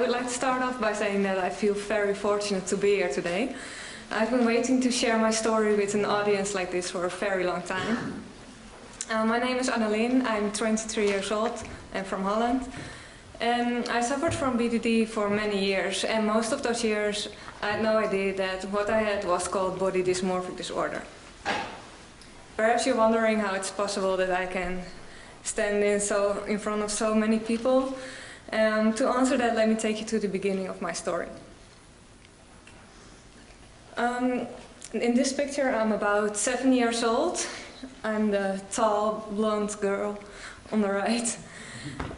would like to start off by saying that I feel very fortunate to be here today. I've been waiting to share my story with an audience like this for a very long time. My name is Annelin, I'm 23 years old and from Holland. And I suffered from BDD for many years, and most of those years I had no idea that what I had was called body dysmorphic disorder. Perhaps you're wondering how it's possible that I can stand in front of so many people. To answer that, let me take you to the beginning of my story. In this picture, I'm about 7 years old. I'm the tall, blonde girl on the right.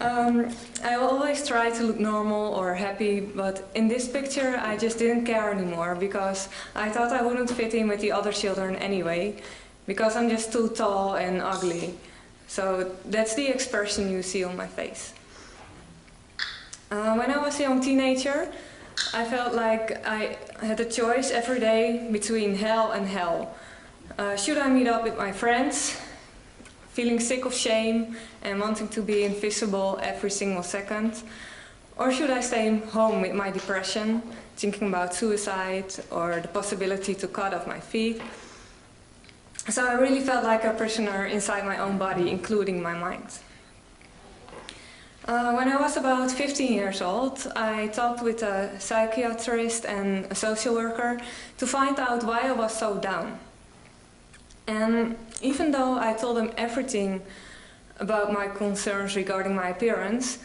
I always try to look normal or happy, but in this picture I just didn't care anymore because I thought I wouldn't fit in with the other children anyway, because I'm just too tall and ugly. So that's the expression you see on my face. When I was a young teenager, I felt like I had a choice every day between hell and hell. Should I meet up with my friends, feeling sick of shame and wanting to be invisible every single second? Or should I stay home with my depression, thinking about suicide or the possibility to cut off my feet? So I really felt like a prisoner inside my own body, including my mind. When I was about 15 years old, I talked with a psychiatrist and a social worker to find out why I was so down. And even though I told them everything about my concerns regarding my appearance,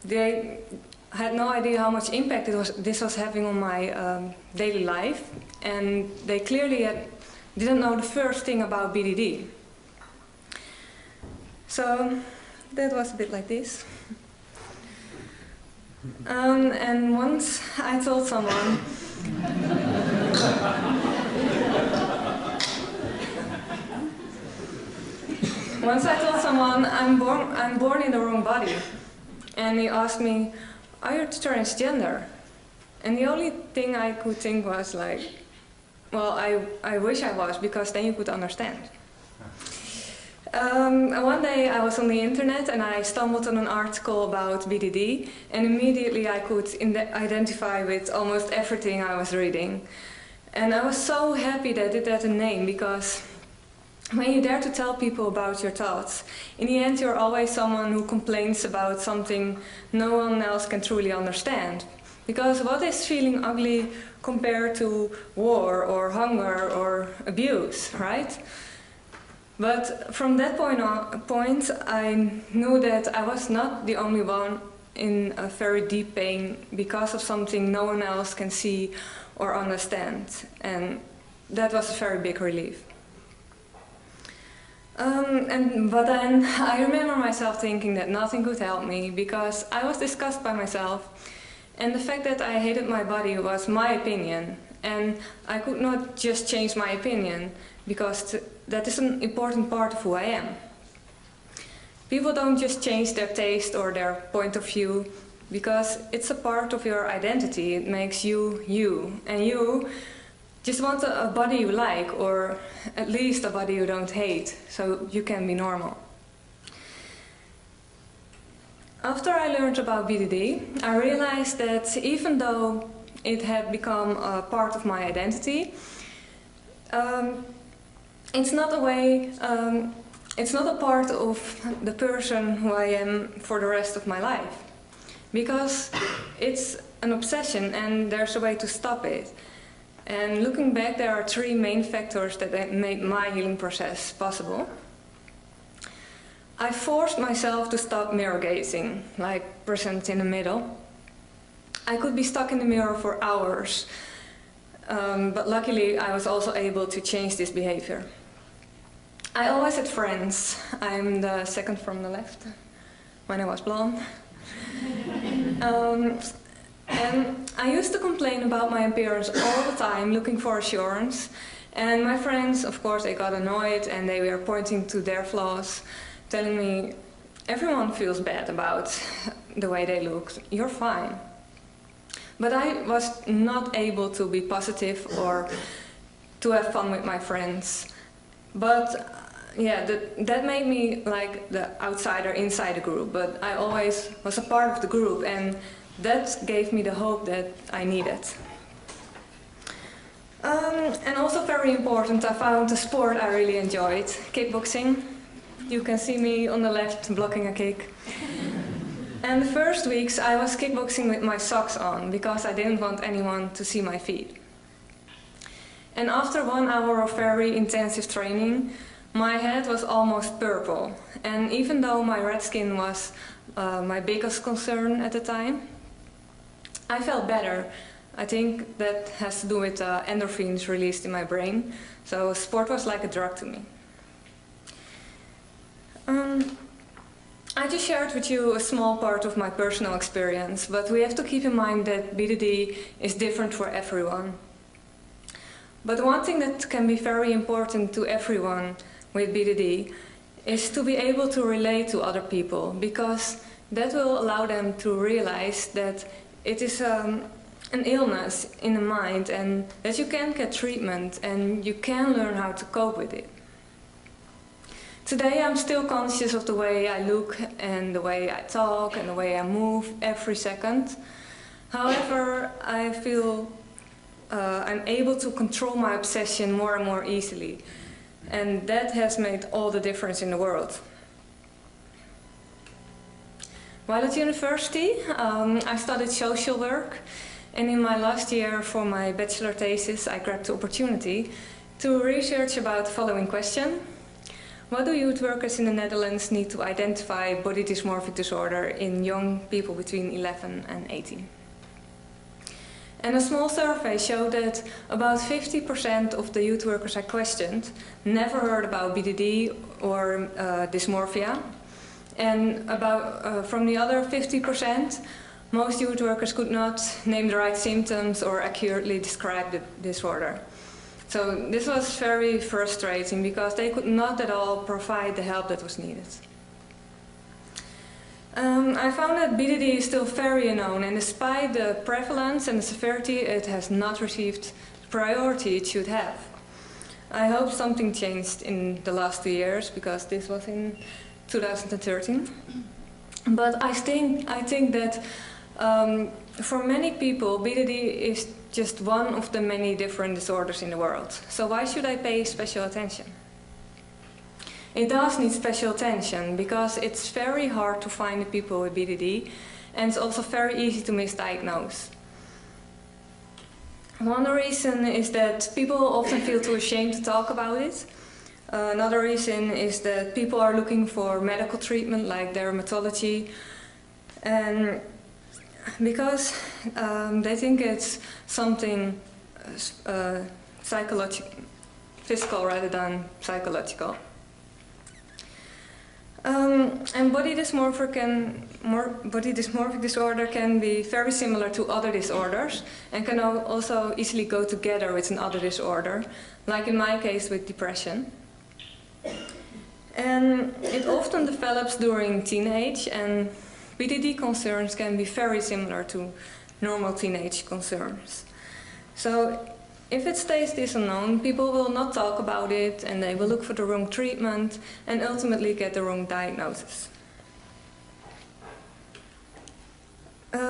they had no idea how much impact this was having on my daily life, and they clearly didn't know the first thing about BDD. So that was a bit like this. And once I told someone I'm born in the wrong body, and he asked me, "Are you transgender?" And the only thing I could think was like, well, I wish I was, because then you could understand. One day I was on the internet and I stumbled on an article about BDD, and immediately I could identify with almost everything I was reading. And I was so happy that it had a name, because when you dare to tell people about your thoughts, in the end you're always someone who complains about something no one else can truly understand. Because what is feeling ugly compared to war or hunger or abuse, right? But from that point, I knew that I was not the only one in a very deep pain because of something no one else can see or understand. And that was a very big relief. But then I remember myself thinking that nothing could help me because I was disgusted by myself. And the fact that I hated my body was my opinion. And I could not just change my opinion, because that is an important part of who I am. People don't just change their taste or their point of view, because it's a part of your identity. It makes you, you. And you just want a body you like, or at least a body you don't hate, so you can be normal. After I learned about BDD, I realized that even though it had become a part of my identity, it's not a part of the person who I am for the rest of my life. Because it's an obsession and there's a way to stop it. And looking back, there are 3 main factors that made my healing process possible. I forced myself to stop mirror gazing, like present in the middle. I could be stuck in the mirror for hours, but luckily I was also able to change this behavior. I always had friends. I'm the second from the left, when I was blonde. And I used to complain about my appearance all the time, looking for assurance. And my friends, of course, they got annoyed and they were pointing to their flaws, telling me, everyone feels bad about the way they look, you're fine. But I was not able to be positive or to have fun with my friends. But yeah, that made me like the outsider inside the group, but I always was a part of the group, and that gave me the hope that I needed. And also very important, I found a sport I really enjoyed, kickboxing. You can see me on the left blocking a kick. And the first weeks I was kickboxing with my socks on because I didn't want anyone to see my feet. And after 1 hour of very intensive training, my head was almost purple. And even though my red skin was my biggest concern at the time, I felt better. I think that has to do with endorphins released in my brain. So sport was like a drug to me. I just shared with you a small part of my personal experience, but we have to keep in mind that BDD is different for everyone. But one thing that can be very important to everyone with BDD is to be able to relate to other people, because that will allow them to realize that it is an illness in the mind and that you can get treatment and you can learn how to cope with it. Today I'm still conscious of the way I look and the way I talk and the way I move every second. However, I feel I'm able to control my obsession more and more easily, and that has made all the difference in the world. While at university, I studied social work, and in my last year for my bachelor thesis I grabbed the opportunity to research about the following question. What do youth workers in the Netherlands need to identify body dysmorphic disorder in young people between 11 and 18? And a small survey showed that about 50% of the youth workers I questioned never heard about BDD or dysmorphia. And from the other 50%, most youth workers could not name the right symptoms or accurately describe the disorder. So this was very frustrating because they could not at all provide the help that was needed. I found that BDD is still very unknown, and despite the prevalence and the severity, it has not received the priority it should have. I hope something changed in the last 2 years, because this was in 2013. But I think that for many people, BDD is just one of the many different disorders in the world. So why should I pay special attention? It does need special attention because it's very hard to find the people with BDD, and it's also very easy to misdiagnose. One reason is that people often feel too ashamed to talk about it. Another reason is that people are looking for medical treatment like dermatology, and because they think it's something physical rather than psychological. And body dysmorphic disorder can be very similar to other disorders and can also easily go together with another disorder, like in my case with depression. And it often develops during teenage, and BDD concerns can be very similar to normal teenage concerns. So if it stays this unknown, people will not talk about it and they will look for the wrong treatment and ultimately get the wrong diagnosis.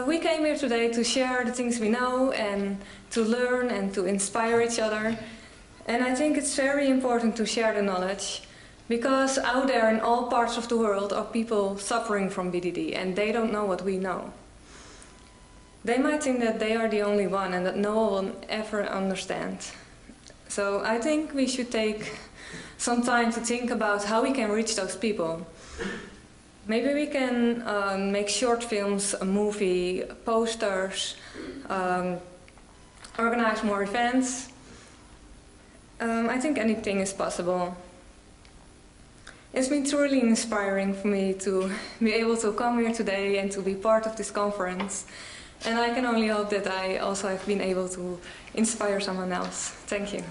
We came here today to share the things we know and to learn and to inspire each other. And I think it's very important to share the knowledge, because out there in all parts of the world are people suffering from BDD and they don't know what we know. They might think that they are the only one and that no one will ever understand. So I think we should take some time to think about how we can reach those people. Maybe we can make short films, a movie, posters, organize more events. I think anything is possible. It's been truly inspiring for me to be able to come here today and to be part of this conference. And I can only hope that I also have been able to inspire someone else. Thank you.